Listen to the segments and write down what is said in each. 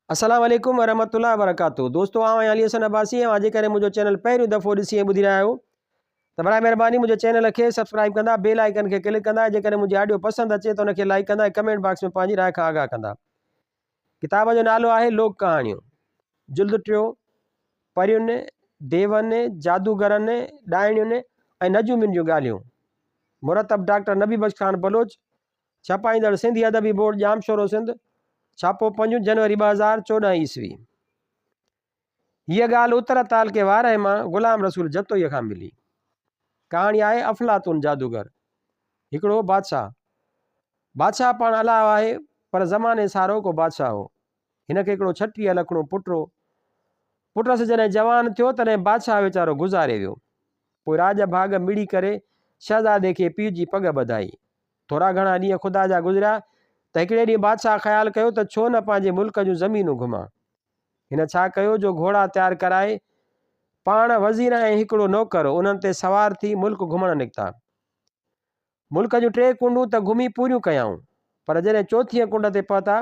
अस्सलाम वालेकुम वरहमतुल्लाहि वबरकातुहू। दोस्तों आवां अली हसन अब्बासी ऐं अॼु करे मुंहिंजो चैनल पहिरियों दफ़ो ॾिसी ऐं ॿुधी रहिया आहियो त बराए महिरबानी मुंहिंजे चैनल खे सब्सक्राइब कंदा, बेल आइकन खे क्लिक कंदा। जेकॾहिं मुंहिंजी ऑडियो पसंदि अचे त उनखे लाइक कंदा ऐं कमेंट बॉक्स में पंहिंजी राय खां आगाह कंदा। किताब जो नालो आहे लोक कहाणियूं, जुल्द टियों, परियुनि, देवनि, जादूगरनि, डायणियुनि ऐं नजूमियुनि जूं ॻाल्हियूं। मुरतब डॉक्टर नबी बख्श खान बलोच, छपाईंदड़ सिंधी अदबी बोर्ड जाम शोरो सिंध, छापो 5 जनवरी 2014 ईस्वी। हीअ ॻाल्हि उत्तर ताल के वारह मां ग़ुलाम रसूल जतोईअ खां मिली। कहाणी आहे अफलातून जादूगर। हिकिड़ो बादशाह पाण अलाह आहे पर ज़माने सारो को बादशाह हो। हिनखे हिकिड़ो 36 लखणो पुट से जॾहिं जवान थियो तॾहिं बादशाह वीचारो गुज़ारे वियो। पोइ राज भाग मिड़ी करे शहज़ादे खे पीउ जी पग ॿधाई। थोरा घणा ॾींहं ख़ुदा जा गुज़रिया त हिकिड़े ॾींहुं बादशाह ख़्यालु कयो त छो न पंहिंजे मुल्क जूं ज़मीनूं घुमां। हिन छा कयो जो घोड़ा तयारु कराए पाण वज़ीर ऐं हिकिड़ो नौकर उन्हनि ते सवार थी मुल्क घुमणु निकिता। मुल्क जूं 3 कुंडूं त घुमी पूरियूं कयाऊं, पर जॾहिं 4थीं कुंड ते पहुता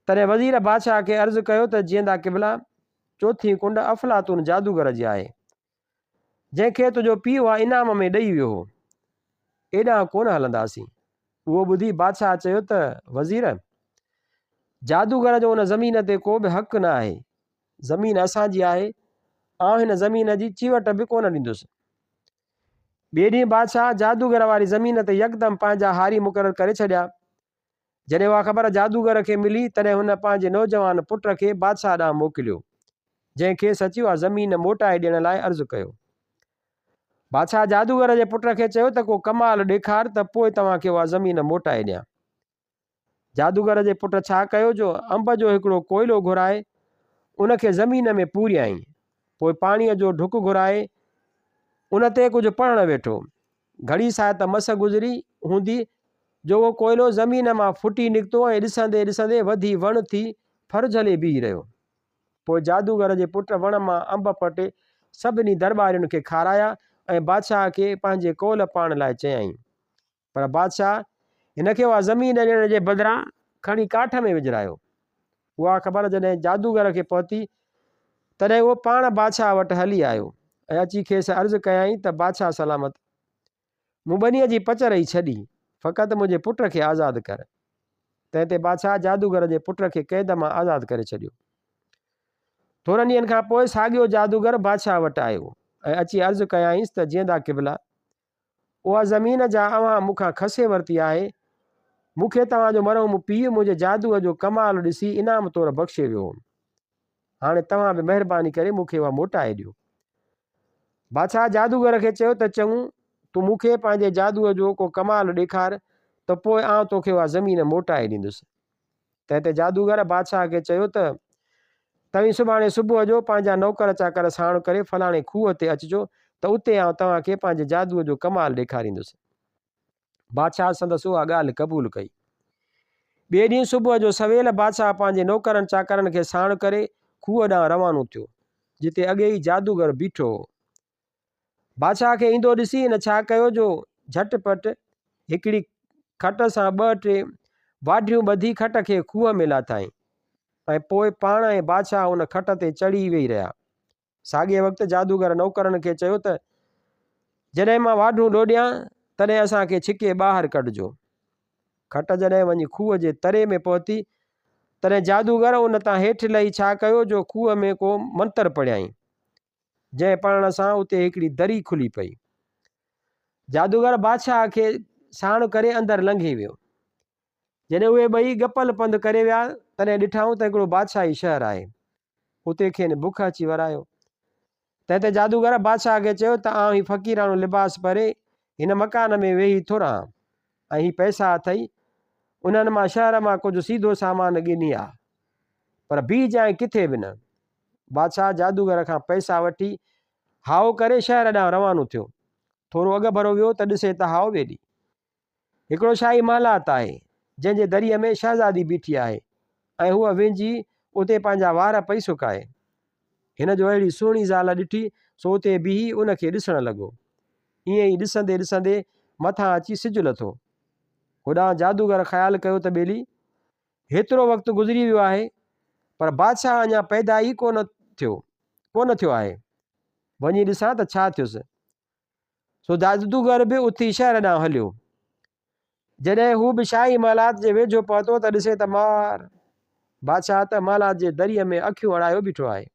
तॾहिं वज़ीर बादशाह खे अर्ज़ु कयो त जीअंदा क़िबला 4थीं कुंड अफलातून जादूगर जी आहे, जंहिंखे तुंहिंजो पीउ आहे इनाम में ॾेई वियो हो। एॾां कोन हलंदासीं। उहो ॿुधी बादशाह चयो त वज़ीर, जादूगर जो उन ज़मीन ते को बि हक़ न आहे। ज़मीन असांजी आहे, आउं हिन ज़मीन जी चीवट बि कोन ॾींदुसि। ॿिए ॾींहुं बादशाह जादूगर वारी ज़मीन ते यकदमि पंहिंजा हारी मुक़ररु करे छॾिया। जॾहिं उहा ख़बर जादूगर खे मिली तॾहिं हुन पंहिंजे नौजवान पुट खे बादशाह ॾांहुं मोकिलियो, जंहिंखे सची उहा ज़मीन मोटाए ॾियण लाइ अर्ज़ु कयो। बादशाह जादूगर जे पुट खे चयो त को कमाल ॾेखार त पोइ तव्हांखे उहा ज़मीन मोटाए ॾियां। जादूगर जे पुट छा कयो जो अंब जो हिकिड़ो कोयलो घुराए उनखे ज़मीन में पूरियाईं। पोइ पाणीअ जो ढुक घुराए उन ते कुझु पढ़णु वेठो। घड़ी सां त मस गुज़री हूंदी जो उहो कोयलो ज़मीन मां फुटी निकितो ऐं ॾिसंदे ॾिसंदे वधी वण थी फर झले बीह रहियो। पोइ जादूगर जे पुट वण मां अंब पटे सभिनी दरबारियुनि खे खाराया ऐं बादशाह खे पंहिंजे कोल पाइण लाइ चयाईं। पर बादशाह हिनखे उहा ज़मीन ॾियण जे बदिरां खणी काठ में विझरायो। उहा ख़बर जॾहिं जादूगर खे पहुती तॾहिं उहो पाण बादशाह वटि हली आयो ऐं अची खेसि अर्ज़ु कयाईं त बादशाह सलामत, मूं ॿनीअ जी पच रही छॾी, फ़क़ति मुंहिंजे पुट खे आज़ादु कर। तंहिं ते बादशाह जादूगर जे पुट खे क़ैद मां आज़ादु करे छॾियो। थोरनि ॾींहंनि खां पोइ साॻियो जादूगर बादशाह वटि आयो ऐं अची अर्ज़ु कयाईंसि त जीअंदा क़िबला, उहा ज़मीन जा अव्हां मूंखां खसे वरिती आहे। मूंखे तव्हांजो मरहूम पीउ मुंहिंजे जादूअ जो कमाल ॾिसी इनाम तौरु बख़्शे वियो। हाणे तव्हां बि महिरबानी करे मूंखे उहा मोटाए ॾियो। बादशाह जादूगर खे चयो त चङो, तूं मूंखे पंहिंजे जादूअ जो को कमाल ॾेखार त पोइ आउं तोखे उहा ज़मीन मोटाए ॾींदुसि। तंहिं ते जादूगर बादशाह खे चयो त तव्हीं सुभाणे सुबुह जो पंहिंजा नौकर चाकर साण करे फलाणे खूह ते अचिजो त उते आउं तव्हांखे पंहिंजे जादूअ जो कमाल ॾेखारींदुसि। बादशाह संदसि उहा ॻाल्हि क़बूल कई। ॿिए ॾींहुं सुबुह जो सवेल बादशाह पंहिंजे नौकरनि चाकरनि खे साण करे खूह ॾांहुं रवानो थियो, जिते अॻे ई जादूगर बीठो हो। बादशाह खे ईंदो ॾिसी हिन छा कयो जो झटिपट हिकिड़ी खट सां 2-3 वाढियूं ॿधी खट खे खूह में लाथाईं ऐं पोइ पाण ऐं बादशाह उन खट ते चढ़ी वेही रहिया। साॻिए वक़्तु जादूगर नौकरनि खे चयो त जॾहिं मां वाढूं ॾोॾियां तॾहिं असांखे छिके ॿाहिरि कढिजो। खट जॾहिं वञी खूह जे तरे में पहुती तॾहिं जादूगर उन तां हेठि लही छा कयो जो खूह में को मंत्र पढ़ियाईं, जंहिं पढ़ण सां उते हिकिड़ी दरी खुली पई। जादूगर बादशाह खे साण करे अंदरि लंघी वियो। जॾहिं उहे ॿई गपल पंधु करे विया तॾहिं ॾिठाऊं त हिकिड़ो बादशाही शहरु आहे। उते खेनि बुख अची वरायो। तंहिं ते जादूगर बादशाह खे चयो त आउं ही फ़क़ीराणो लिबास परे हिन मकान में वेही थो रहां ऐं ही पैसा अथई, उन्हनि मां शहर मां कुझु सीधो सामान गिनी आहे, पर बीह जाए किथे बि न। बादशाह जादूगर खां पैसा वठी हाओ करे शहर ॾांहुं रवानो थियो। थोरो अॻु भरो वियो त ॾिसे त हाओ वेॾी हिकिड़ो शाही महलात आहे, जंहिंजे दरीअ में शहज़ादी बीठी आहे ऐं हूअ वेझी उते पंहिंजा वार पई सुकाए। हिन जो अहिड़ी सुहिणी ज़ाल ॾिठी सो उते बीही उनखे ॾिसणु लॻो। ईअं ई ॾिसंदे ॾिसंदे मथां अची सिजु लथो। होॾां जादूगर ख़्यालु कयो त ॿेली हेतिरो वक़्तु गुज़री वियो आहे पर बादशाह अञा पैदा ई कोन थियो आहे। वञी ॾिसां त छा थियुसि। सो जादूगर बि उथी शहर ॾांहुं हलियो। जॾहिं हू बि शाही महलात जे वेझो पहुतो त ॾिसे त मार बादशाह त महलात जे दरीअ में अखियूं अड़ायो बीठो आहे।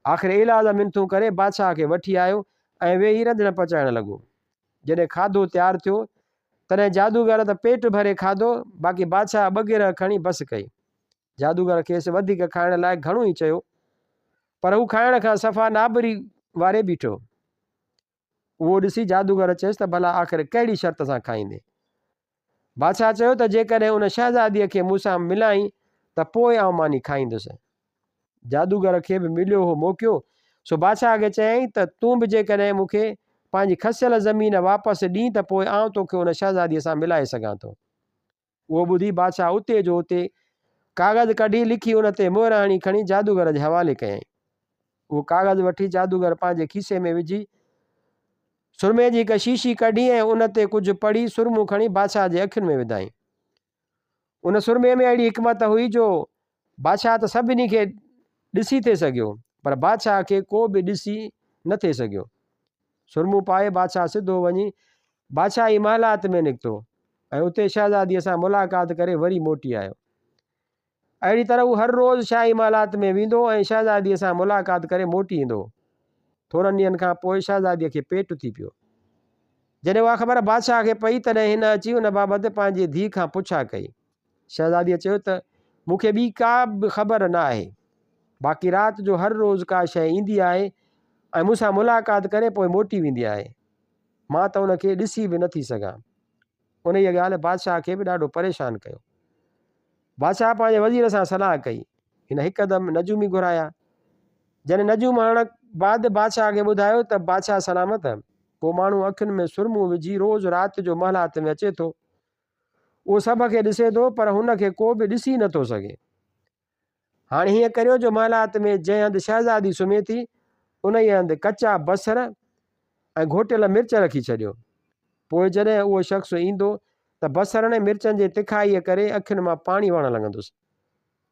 आख़िर इलाज मिनतूं करे बादशाह खे वठी आयो ऐं वेही रंधिणे पचाइण लॻो। जॾहिं खाधो तयारु थियो तॾहिं जादूगर त पेट भरे खाधो, बाक़ी बादशाह ॿगेर खणी बसि कई। जादूगर खेसि वधीक खाइण लाइ घणो ई चयो, पर हू खाइण खां सफ़ा नाबरी वारे बीठो। उहो ॾिसी जादूगर चयसि त भला आख़िर कहिड़ी शर्त सां खाईंदे। बादशाह चयो त जेकॾहिं उन शहज़ादीअ खे मूंसां मिलाई त पोइ आउं मानी खाईंदुसि। जादूगर खे बि मिलियो हो मौक़ियो, सो बादशाह खे चयईं त तूं बि जेकॾहिं मूंखे पंहिंजी खसियल ज़मीन वापसि ॾीं त पोइ आउं तोखे उन शहज़ादीअ सां मिलाए सघां थो। उहो ॿुधी बादशाह उते जो उते कागज़ कढी लिखी उन ते मोहर हणी खणी जादूगर जे हवाले कयईं। उहो कागज़ वठी जादूगर पंहिंजे खीसे में विझी सुरमे जी हिकु शीशी कढी ऐं उन ते कुझु पढ़ी सुरमू खणी बादशाह जे अखियुनि में विधाई। उन सुरमे में अहिड़ी हिकमत हुई जो बादशाह त सभिनी खे ॾिसी थे सघियो, पर बादशाह खे को बि ॾिसी न थे सघियो। सुरमू पाए बादशाह सिधो वञी बादशाही महलात में निकितो ऐं उते शहज़ादीअ सां मुलाक़ात करे वरी मोटी आयो। अहिड़ी तरह हू हर रोज़ शाही महलात में वेंदो ऐं शहज़ादीअ सां मुलाक़ात करे मोटी ईंदो। थोरनि ॾींहंनि खां पोइ शहज़ादीअ खे पेट थी पियो। जॾहिं उहा ख़बर बादशाह खे पई तॾहिं हिन अची उन बाबति पंहिंजी धीउ खां पुछा कई। शहज़ादीअ चयो त मूंखे ॿी का बि ख़बर न आहे, बाक़ी राति जो हर रोज़ का शइ ईंदी आहे ऐं मूंसां मुलाक़ात करे पोइ मोटी वेंदी आहे। मां त उनखे ॾिसी बि नथी सघां। उन इहा ॻाल्हि बादशाह खे बि ॾाढो परेशान कयो। बादशाह पंहिंजे वज़ीर सां सलाह कई। हिन हिकदमि नजूमी घुराया। जॾहिं नजूम हणण बाद बादशाह खे ॿुधायो त बादशाह सलामत, को माण्हू अखियुनि में सुरमू विझी रोज़ राति जो महलात में अचे थो। उहो सभ खे ॾिसे थो, पर हुनखे को बि ॾिसी नथो सघे। हाणे हीअं करियो जो महलात में जंहिं हंधि शहज़ादी सुम्हे थी उन ई हंधि कचा बसर ऐं घोटियल मिर्च रखी छॾियो। पोइ जॾहिं उहो शख़्स ईंदो त बसरनि ऐं मिर्चनि जे तिखाईअ करे अखियुनि मां पाणी वहणु लॻंदुसि।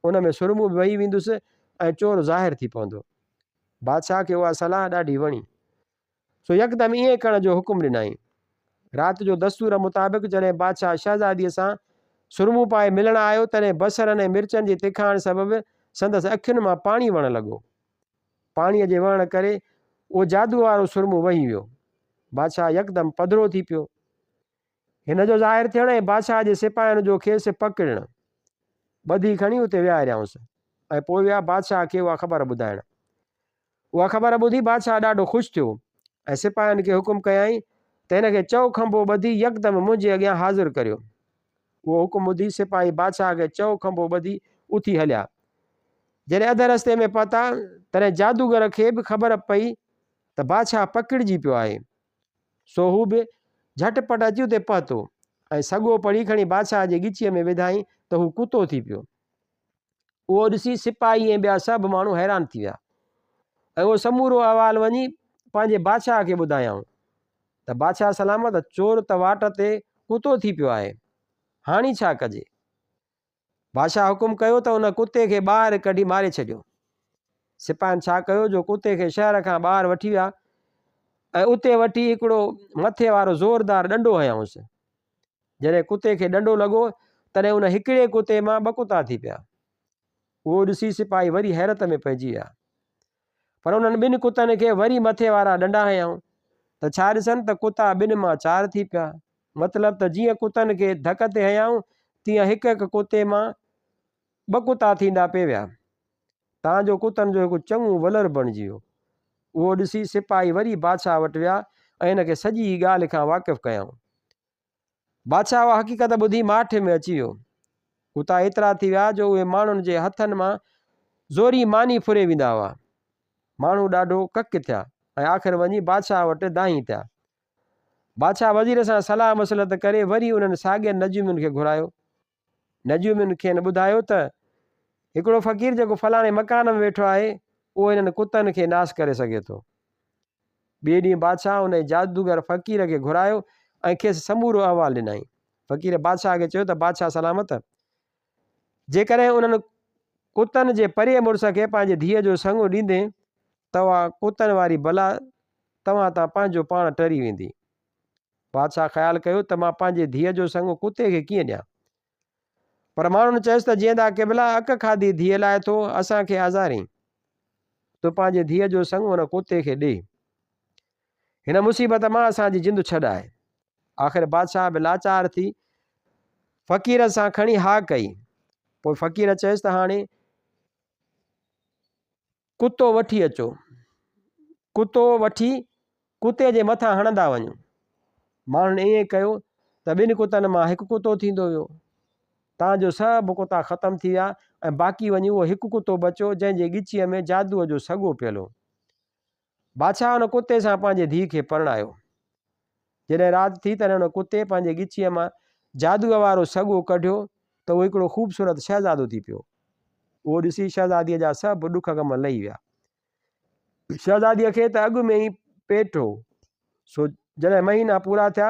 उन में सुरमू बि वही वेंदुसि ऐं चोर ज़ाहिर थी पवंदो। बादशाह खे उहा सलाह ॾाढी वणी, सो यकदमि ईअं करण जो हुकुम ॾिनई। राति जो दस्तूर मुताबिक़ जॾहिं बादशाह शहज़ादीअ सां सुरमू पाए मिलण आयो तॾहिं बसरनि ऐं मिर्चनि जी तिखाइण सबबि संदसि अखियुनि मां पाणी वहणु लॻो। पाणीअ जे वहण करे उहो जादू वारो सुरमू वही वियो। बादशाह यकदमि पधिरो थी पियो। हिन जो ज़ाहिर थियण ऐं बादशाह जे सिपाहियुनि जो खेसि पकिड़णु, ॿधी खणी उते विहारियाऊंसि ऐं पोइ विया बादशाह खे उहा ख़बर ॿुधाइणु। उहा ख़बर ॿुधी बादशाह ॾाढो ख़ुशि थियो ऐं सिपाहियुनि खे हुकुम कयईं त हिनखे चओ खंभो ॿधी यकदमि मुंहिंजे अॻियां हाज़िर करियो। उहो हुकुम ॿुधी सिपाही बादशाह खे चओ खंभो ॿधी उथी हलिया। जॾहिं अध रस्ते में पहुता तॾहिं जादूगर खे बि ख़बर पई त बादशाह पकिड़िजी पियो आहे। सो हू बि झटिपट अची उते पहुतो ऐं सॻो पढ़ी खणी बादशाह जे ॻिचीअ में विधाई त हू कुतो थी पियो। उहो ॾिसी सिपाही ऐं ॿिया सभु माण्हू हैरान थी विया ऐं उहो समूरो अहवालु वञी पंहिंजे बादशाह खे ॿुधायऊं त बादशाह सलामत, चोर त वाट ते कुतो थी पियो आहे, हाणे छा कजे। बादशाह हुकुम कयो त उन कुते खे ॿाहिरि कढी मारे छॾियो। सिपाहियुनि छा कयो जो कुते खे शहर खां ॿाहिरि वठी विया ऐं उते वठी हिकिड़ो मथे वारो ज़ोरदार ॾंडो हयांसि। जॾहिं कुते खे ॾंडो लॻो तॾहिं उन हिकिड़े कुते मां ॿ कुता थी पिया। उहो ॾिसी सिपाही वरी हैरत में पइजी विया, पर उन्हनि ॿिनि कुतनि खे वरी मथे वारा ॾंडा हयऊं त छा ॾिसनि त कुता ॿिनि मां 4 थी पिया। मतिलबु त जीअं कुतनि खे धक ते हयऊं तीअं हिकु हिकु कुते मां 2 कुता थींदा पिए विया। तव्हांजो कुतनि जो हिकु चङो वलर बणिजी वियो। उहो ॾिसी सिपाही वरी बादशाह वटि विया ऐं हिनखे सॼी ॻाल्हि खां वाक़िफ़ु कयऊं। बादशाह उहा हक़ीक़त ॿुधी माठ में अची वियो। कुता एतिरा थी विया जो उहे माण्हुनि जे हथनि मां ज़ोरी मानी फुरे वेंदा हुआ। माण्हू ॾाढो कक थिया ऐं आख़िर वञी बादशाह वटि दाहीं थिया। बादशाह वज़ीर सां सलाह मसलत करे वरी उन्हनि साॻियनि नजूमियुनि खे घुरायो। नजूमियुनि खे ॿुधायो त हिकिड़ो फ़क़ीर जेको फलाणे मकान में वेठो आहे उहो हिननि कुतनि खे नाश करे सघे थो। ॿिए ॾींहुं बादशाह उन जादूगर फ़क़ीर खे घुरायो ऐं खेसि समूरो अहवालु ॾिनई। फ़क़ीर बादशाह खे चयो त बादशाह सलामत, जेकॾहिं उन्हनि कुतनि जे परे मुड़ुस खे पंहिंजे धीअ जो संग ॾींदे तव्हां कुतनि वारी भला तव्हां तां पंहिंजो पाण टरी वेंदी। बादशाह ख़्यालु कयो त मां पंहिंजे धीअ जो संग कुते खे कीअं ॾियां, पर माण्हुनि चयुसि त जीअं त केवल अक खाधी धीअ लाइ थो असांखे आज़ारई, तूं पंहिंजे धीअ जो संग हुन कुते खे ॾे, हिन मुसीबत मां असांजी जिंदु छॾाए। आख़िर बादशाह बि लाचार थी फ़क़ीर सां खणी हा कई। पोइ फ़क़ीर चयुसि त हाणे कुतो वठी अचो, कुतो वठी कुते जे मथां हणंदा वञो। माण्हुनि ईअं कयो त 2 कुतनि मां 1 कुतो थींदो वियो। तव्हांजो सभु कुता ख़तमु थी विया ऐं बाक़ी वञी उहो 1 कुतो बचियो जंहिंजे ॻिचीअ में जादूअ जो सॻो पियल हो। बादशाह हुन कुते सां पंहिंजे धीउ खे परणायो। जॾहिं राति थी तॾहिं हुन कुते पंहिंजे ॻिचीअ मां जादूअ वारो सॻो कढियो त उहो हिकिड़ो ख़ूबसूरत शहज़ादो थी पियो। उहो ॾिसी शहज़ादीअ जा सभु ॾुख ग़म लही विया। शहज़ादीअ खे त अॻु में ई पेट हो, सो जॾहिं महीना पूरा थिया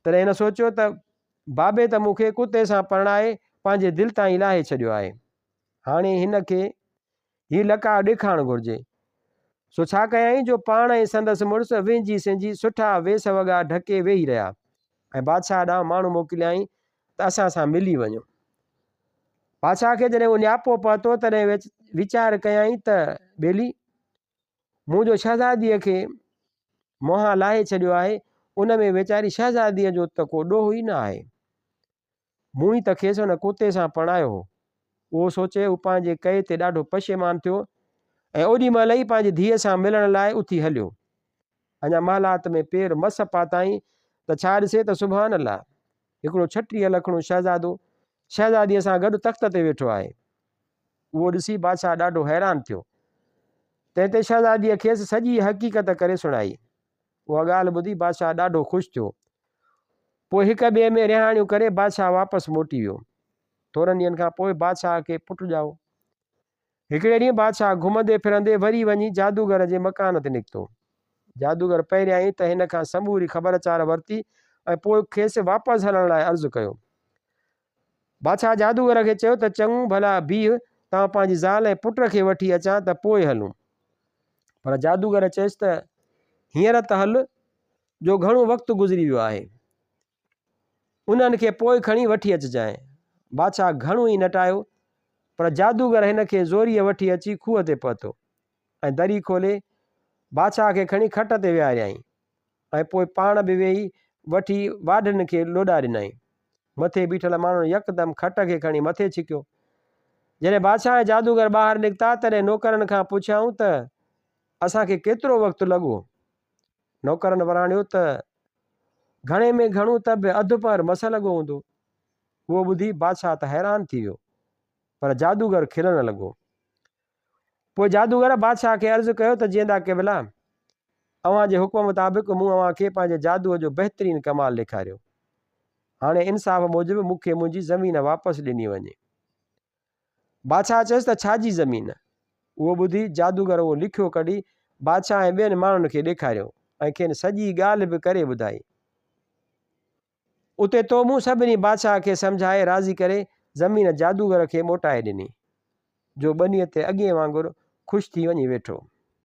तॾहिं हिन सोचियो त बाबे त मूंखे कुते सां परणाए पंहिंजे दिलि ताईं लाहे छॾियो आहे, हाणे हिन खे हीउ लका ॾेखारणु घुरिजे। सो छा कयईं जो पाण ऐं संदसि मुड़ुसु विंझी सिंझी सुठा वेस वॻा ढके वेही रहिया ऐं बादशाह ॾांहुं माण्हू मोकिलियाईं त असां सां मिली वञो। बादशाह खे जॾहिं उहो न्यापो पहुतो तॾहिं वीचार कयईं त ॿेली मुंहिंजो शहज़ादीअ खे मोहां लाहे छॾियो आहे, उन में वीचारी शहज़ादीअ जो त को ॾोह ई न आहे, मूं ई त खेसि हुन कुते सां परणायो हो। उहो सोचे हू पंहिंजे कए ते ॾाढो पशेमान थियो ऐं ओॾी महिल ई पंहिंजी धीअ सां मिलण लाइ उथी हलियो। अञा महिलात में पेर मस पाताईं त छा ॾिसे त सुभान अल्लाह, हिकिड़ो 36 लखणो शहज़ादो शहज़ादीअ सां गॾु तख़्त ते वेठो आहे। उहो ॾिसी बादशाह ॾाढो हैरान थियो। तंहिं ते शहज़ादीअ खेसि सॼी हक़ीक़त करे सुणाई। उहा ॻाल्हि ॿुधी बादशाह ॾाढो ख़ुशि थियो। पोइ हिक ॿिए में रिहाणियूं करे बादशाह वापसि मोटी वियो। थोरनि ॾींहंनि खां पोइ बादशाह खे पुटु ॼाओ। हिकिड़े ॾींहुं बादशाह घुमंदे फिरंदे वरी वञी जादूगर जे मकान ते निकितो। जादूगर पहिरियां ई त हिन खां समूरी ख़बरचार वरिती ऐं पोइ खेसि वापसि हलण लाइ अर्ज़ु कयो। बादशाह जादूगर खे चयो त चङो भला बीह, तव्हां पंहिंजी ज़ाल ऐं पुट खे वठी अचां त पोइ हलूं। पर जादूगर चयुसि त हींअर त हल, जो घणो वक़्तु गुज़री वियो आहे, उन्हनि खे पोइ खणी वठी अचिजांइ। बादशाह घणो ई नटायो, पर जादूगर हिन खे ज़ोरीअ वठी अची खूह ते पहुतो ऐं दरी खोले बादशाह खे खणी खट ते विहारियईं ऐं पोइ पाण बि वेही वठी वाढनि खे लोॾा ॾिनई। मथे बीठल माण्हुनि यकदमि खट खे खणी मथे छिकियो। जॾहिं बादशाह ऐं जादूगर ॿाहिरि निकिता तॾहिं नौकरनि खां पुछियाऊं त असांखे केतिरो वक़्तु लॻो। नौकरनि वराणियो त घणे में घणो त बि अधु पहर मस लॻो हूंदो। उहो ॿुधी बादशाह त हैरान थी वियो, पर जादूगर खिलणु लॻो। पोइ जादूगर बादशाह खे अर्ज़ु कयो त जीअं त केवल अव्हां जे हुकुम मुताबिक़ मूं अव्हां खे पंहिंजे जादूअ जो बहितरीनु कमाल ॾेखारियो, हाणे इंसाफ़ मूजिबि मूंखे मुंहिंजी ज़मीन वापसि ॾिनी वञे। बादशाह चयुसि त छाजी ज़मीन? उहो ॿुधी जादूगर उहो लिखियो कढी बादशाह ऐं ॿियनि माण्हुनि खे ॾेखारियो ऐं खेनि सॼी ॻाल्हि बि करे ॿुधाई। उते तो मूं सभिनी बादशाह खे सम्झाए राज़ी करे ज़मीन जादूगर खे मोटाए ॾिनी, जो ॿनीअ ते अॻे वांगुरु ख़ुशि थी वञी वेठो।